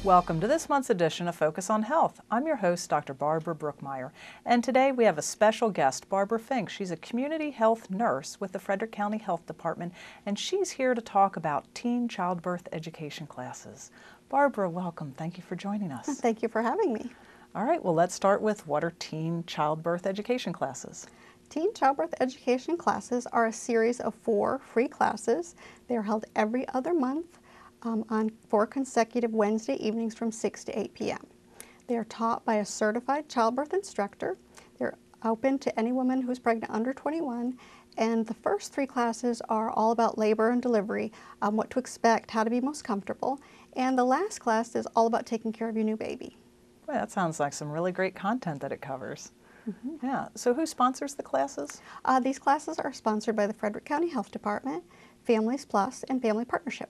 Welcome to this month's edition of Focus on Health. I'm your host, Dr. Barbara Brookmeyer, and today we have a special guest, Barbara Fink. She's a community health nurse with the Frederick County Health Department, and she's here to talk about teen childbirth education classes. Barbara, welcome. Thank you for joining us. Thank you for having me. All right, well, let's start with what are teen childbirth education classes? Teen childbirth education classes are a series of 4 free classes. They're held every other month on 4 consecutive Wednesday evenings from 6 to 8 p.m. They are taught by a certified childbirth instructor. They're open to any woman who's pregnant under 21, and the first 3 classes are all about labor and delivery, what to expect, how to be most comfortable, and the last class is all about taking care of your new baby. Boy, that sounds like some really great content that it covers. Mm-hmm. Yeah, so who sponsors the classes? These classes are sponsored by the Frederick County Health Department, Families Plus, and Family Partnership.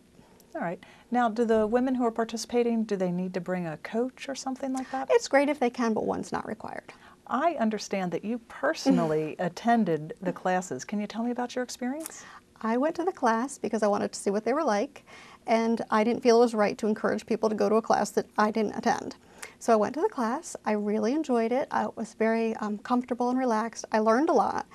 All right. Now, do the women who are participating, do they need to bring a coach or something like that? It's great if they can, but one's not required. I understand that you personally attended the classes. Can you tell me about your experience? I went to the class because I wanted to see what they were like, and I didn't feel it was right to encourage people to go to a class that I didn't attend. So I went to the class. I really enjoyed it. I was very comfortable and relaxed. I learned a lot.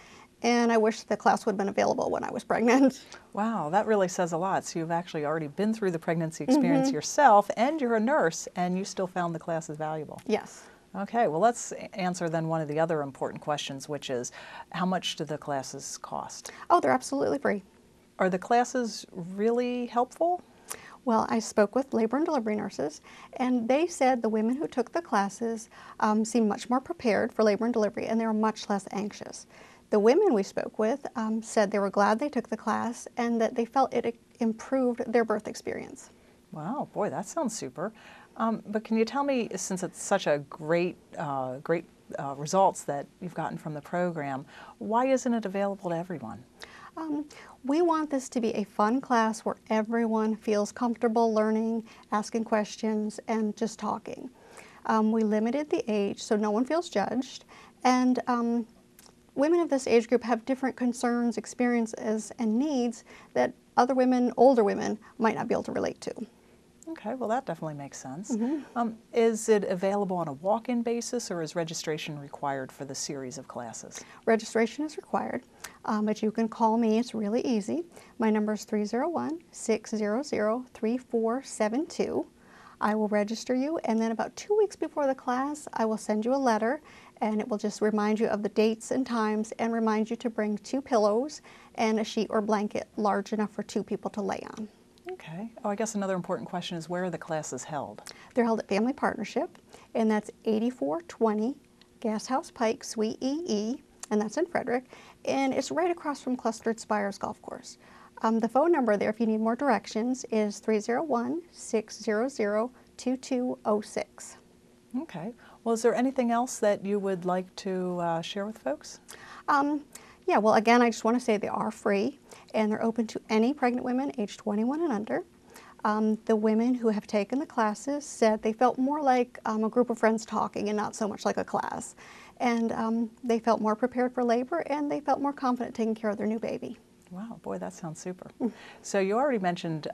And I wish the class would have been available when I was pregnant. Wow, that really says a lot. So you've actually already been through the pregnancy experience yourself, and you're a nurse, and you still found the classes valuable. Yes. Okay, well, let's answer then one of the other important questions, which is how much do the classes cost? Oh, they're absolutely free. Are the classes really helpful? Well, I spoke with labor and delivery nurses, and they said the women who took the classes seemed much more prepared for labor and delivery, and they were much less anxious. The women we spoke with said they were glad they took the class and that they felt it improved their birth experience. Wow, boy, that sounds super. But can you tell me, since it's such a great results that you've gotten from the program, why isn't it available to everyone? We want this to be a fun class where everyone feels comfortable learning, asking questions, and just talking. We limited the age so no one feels judged, and women of this age group have different concerns, experiences, and needs that other women, older women, might not be able to relate to. Okay, well that definitely makes sense. Is it available on a walk-in basis, or is registration required for the series of classes? Registration is required, but you can call me. It's really easy. My number is 301-600-3472. I will register you, and then about 2 weeks before the class, I will send you a letter, and it will just remind you of the dates and times and remind you to bring 2 pillows and a sheet or blanket large enough for 2 people to lay on. Okay. Oh, I guess another important question is where are the classes held? They're held at Family Partnership, and that's 8420 Gas House Pike, Suite EE, and that's in Frederick, and it's right across from Clustered Spires Golf Course. The phone number there, if you need more directions, is 301-600-2206. Okay. Well, is there anything else that you would like to share with folks? Yeah, well, again, I just want to say they are free, and they're open to any pregnant women aged 21 and under. The women who have taken the classes said they felt more like a group of friends talking and not so much like a class. And they felt more prepared for labor, and they felt more confident taking care of their new baby. Wow, boy, that sounds super. So you already mentioned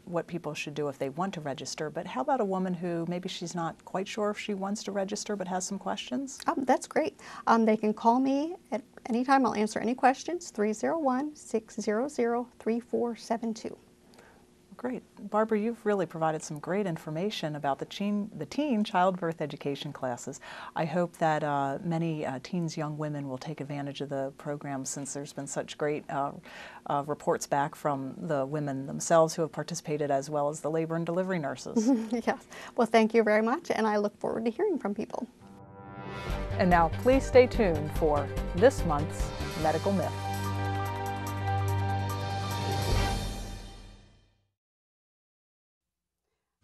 what people should do if they want to register, but how about a woman who maybe she's not quite sure if she wants to register but has some questions? That's great. They can call me at any time. I'll answer any questions, 301-600-3472. Great. Barbara, you've really provided some great information about the teen childbirth education classes. I hope that many teens, young women will take advantage of the program, since there's been such great reports back from the women themselves who have participated, as well as the labor and delivery nurses. Yes. Well, thank you very much, and I look forward to hearing from people. And now please stay tuned for this month's Medical Myth.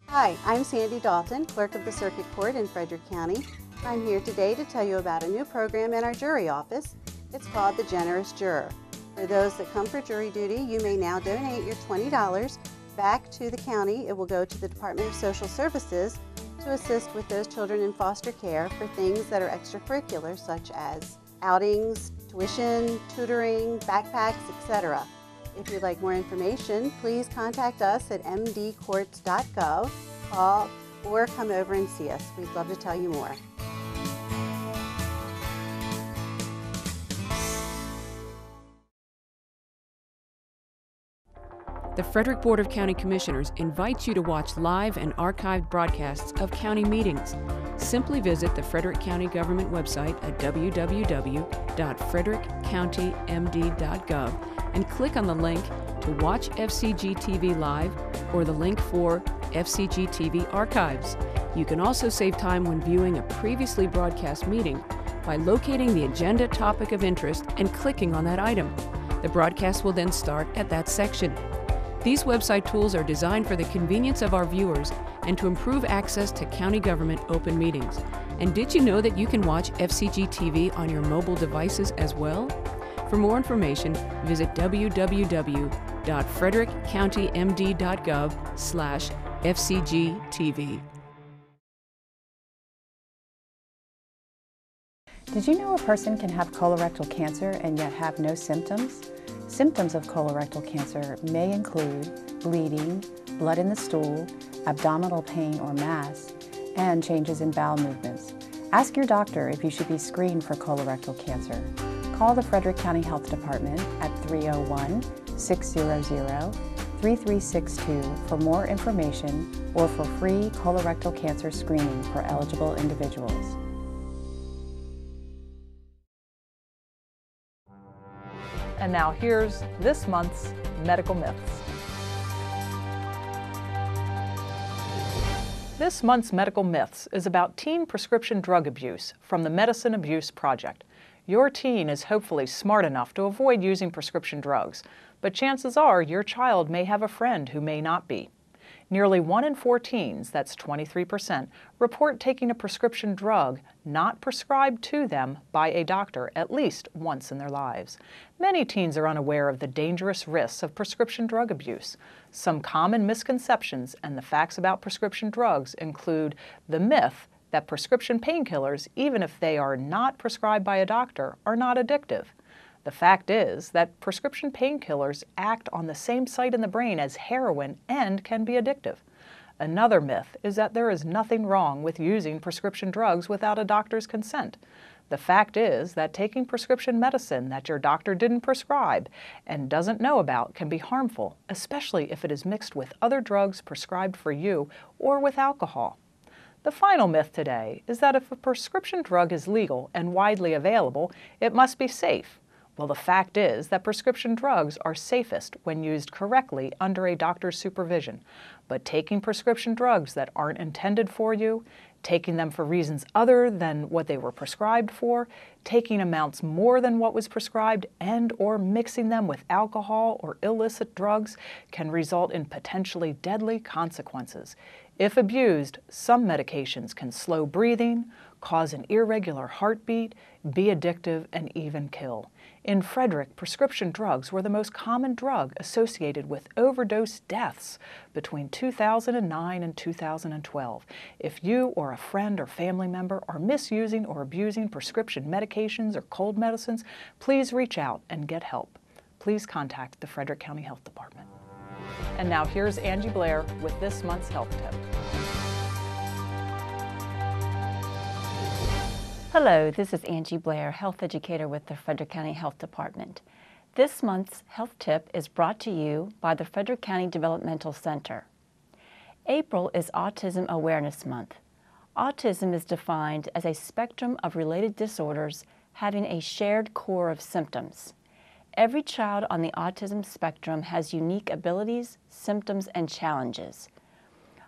Hi, I'm Sandy Dalton, Clerk of the Circuit Court in Frederick County. I'm here today to tell you about a new program in our jury office. It's called the Generous Juror. For those that come for jury duty, you may now donate your $20 back to the county. It will go to the Department of Social Services to assist with those children in foster care for things that are extracurricular, such as outings, tuition, tutoring, backpacks, etc. If you'd like more information, please contact us at mdcourts.gov, call or come over and see us. We'd love to tell you more. The Frederick Board of County Commissioners invites you to watch live and archived broadcasts of county meetings. Simply visit the Frederick County Government website at www.frederickcountymd.gov and click on the link to watch FCG-TV live or the link for FCG-TV archives. You can also save time when viewing a previously broadcast meeting by locating the agenda topic of interest and clicking on that item. The broadcast will then start at that section. These website tools are designed for the convenience of our viewers and to improve access to county government open meetings. And did you know that you can watch FCG-TV on your mobile devices as well? For more information, visit www.frederickcountymd.gov/FCG-TV. Did you know a person can have colorectal cancer and yet have no symptoms? Symptoms of colorectal cancer may include bleeding, blood in the stool, abdominal pain or mass, and changes in bowel movements. Ask your doctor if you should be screened for colorectal cancer. Call the Frederick County Health Department at 301-600-3362 for more information or for free colorectal cancer screening for eligible individuals. And now here's this month's Medical Myths. This month's Medical Myths is about teen prescription drug abuse from the Medicine Abuse Project. Your teen is hopefully smart enough to avoid using prescription drugs, but chances are your child may have a friend who may not be. Nearly 1 in 4 teens, that's 23%, report taking a prescription drug not prescribed to them by a doctor at least once in their lives. Many teens are unaware of the dangerous risks of prescription drug abuse. Some common misconceptions and the facts about prescription drugs include the myth that prescription painkillers, even if they are not prescribed by a doctor, are not addictive. The fact is that prescription painkillers act on the same site in the brain as heroin and can be addictive. Another myth is that there is nothing wrong with using prescription drugs without a doctor's consent. The fact is that taking prescription medicine that your doctor didn't prescribe and doesn't know about can be harmful, especially if it is mixed with other drugs prescribed for you or with alcohol. The final myth today is that if a prescription drug is legal and widely available, it must be safe. Well, the fact is that prescription drugs are safest when used correctly under a doctor's supervision. But taking prescription drugs that aren't intended for you, taking them for reasons other than what they were prescribed for, taking amounts more than what was prescribed, and or mixing them with alcohol or illicit drugs can result in potentially deadly consequences. If abused, some medications can slow breathing, cause an irregular heartbeat, be addictive, and even kill. In Frederick, prescription drugs were the most common drug associated with overdose deaths between 2009 and 2012. If you or a friend or family member are misusing or abusing prescription medications or cold medicines, please reach out and get help. Please contact the Frederick County Health Department. And now here's Angie Blair with this month's health tip. Hello, this is Angie Blair, health educator with the Frederick County Health Department. This month's health tip is brought to you by the Frederick County Developmental Center. April is Autism Awareness Month. Autism is defined as a spectrum of related disorders having a shared core of symptoms. Every child on the autism spectrum has unique abilities, symptoms, and challenges.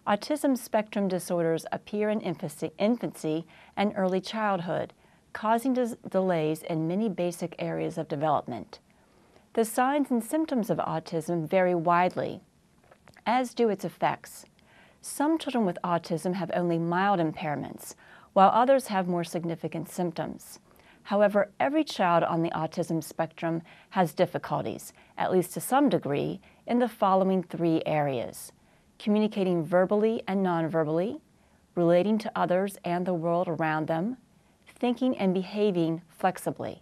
Autism spectrum disorders appear in infancy and early childhood, causing delays in many basic areas of development. The signs and symptoms of autism vary widely, as do its effects. Some children with autism have only mild impairments, while others have more significant symptoms. However, every child on the autism spectrum has difficulties, at least to some degree, in the following 3 areas: communicating verbally and non-verbally, relating to others and the world around them, thinking and behaving flexibly.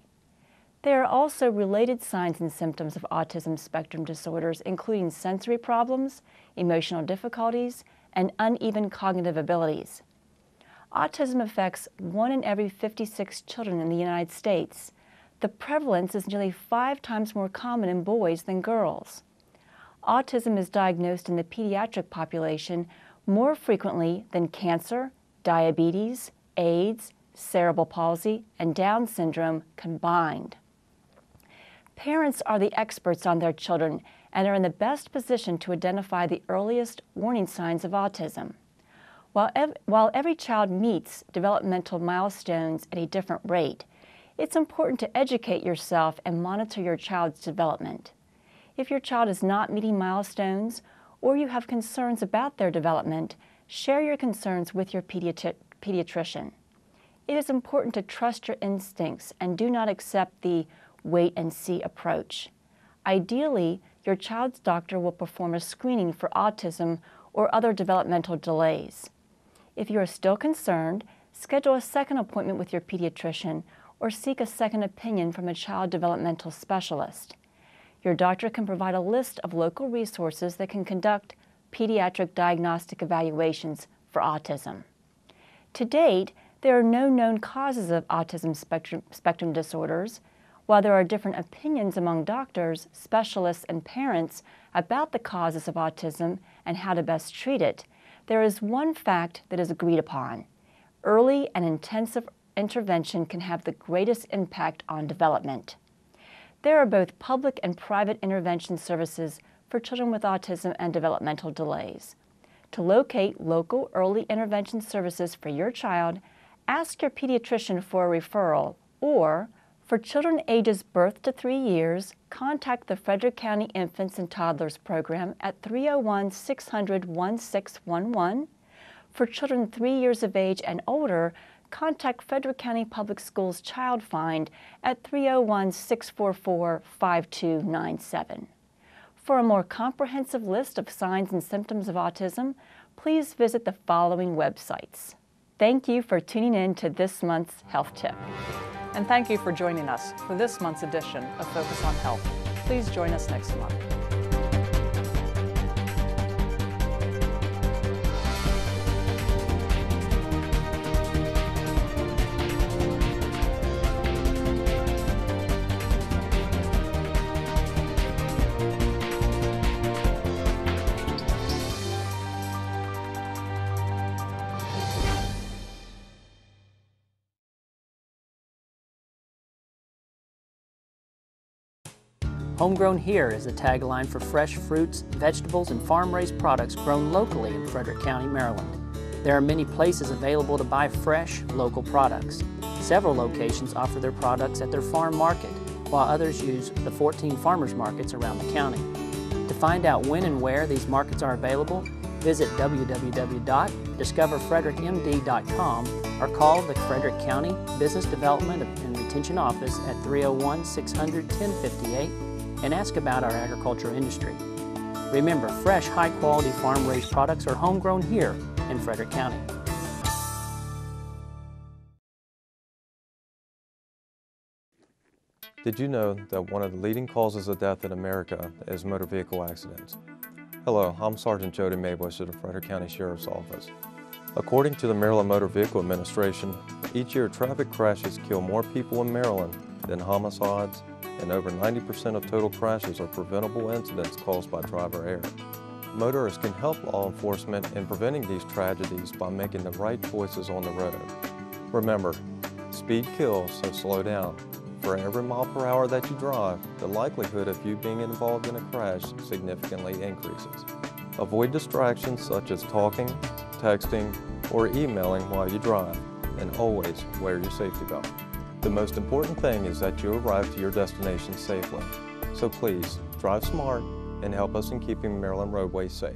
There are also related signs and symptoms of autism spectrum disorders, including sensory problems, emotional difficulties, and uneven cognitive abilities. Autism affects 1 in every 56 children in the United States. The prevalence is nearly 5 times more common in boys than girls. Autism is diagnosed in the pediatric population more frequently than cancer, diabetes, AIDS, cerebral palsy, and Down syndrome combined. Parents are the experts on their children and are in the best position to identify the earliest warning signs of autism. While every child meets developmental milestones at a different rate, it's important to educate yourself and monitor your child's development. If your child is not meeting milestones or you have concerns about their development, share your concerns with your pediatrician. It is important to trust your instincts and do not accept the wait-and-see approach. Ideally, your child's doctor will perform a screening for autism or other developmental delays. If you are still concerned, schedule a second appointment with your pediatrician or seek a second opinion from a child developmental specialist. Your doctor can provide a list of local resources that can conduct pediatric diagnostic evaluations for autism. To date, there are no known causes of autism spectrum disorders. While there are different opinions among doctors, specialists, and parents about the causes of autism and how to best treat it, there is one fact that is agreed upon. Early and intensive intervention can have the greatest impact on development. There are both public and private intervention services for children with autism and developmental delays. To locate local early intervention services for your child, ask your pediatrician for a referral, or for children ages birth to 3 years, contact the Frederick County Infants and Toddlers Program at 301-600-1611. For children 3 years of age and older, contact Frederick County Public Schools Child Find at 301-644-5297. For a more comprehensive list of signs and symptoms of autism, please visit the following websites. Thank you for tuning in to this month's Health Tip. And thank you for joining us for this month's edition of Focus on Health. Please join us next month. Homegrown here is the tagline for fresh fruits, vegetables, and farm-raised products grown locally in Frederick County, Maryland. There are many places available to buy fresh, local products. Several locations offer their products at their farm market, while others use the 14 farmers markets around the county. To find out when and where these markets are available, visit www.discoverfrederickmd.com or call the Frederick County Business Development and Retention Office at 301-600-1058 and ask about our agriculture industry. Remember, fresh, high-quality farm-raised products are homegrown here in Frederick County. Did you know that one of the leading causes of death in America is motor vehicle accidents? Hello, I'm Sergeant Jody Maybush of the Frederick County Sheriff's Office. According to the Maryland Motor Vehicle Administration, each year traffic crashes kill more people in Maryland than homicides, and over 90% of total crashes are preventable incidents caused by driver error. Motorists can help law enforcement in preventing these tragedies by making the right choices on the road. Remember, speed kills, so slow down. For every mile per hour that you drive, the likelihood of you being involved in a crash significantly increases. Avoid distractions such as talking, texting, or emailing while you drive, and always wear your safety belt. The most important thing is that you arrive to your destination safely. So please, drive smart and help us in keeping Maryland roadways safe.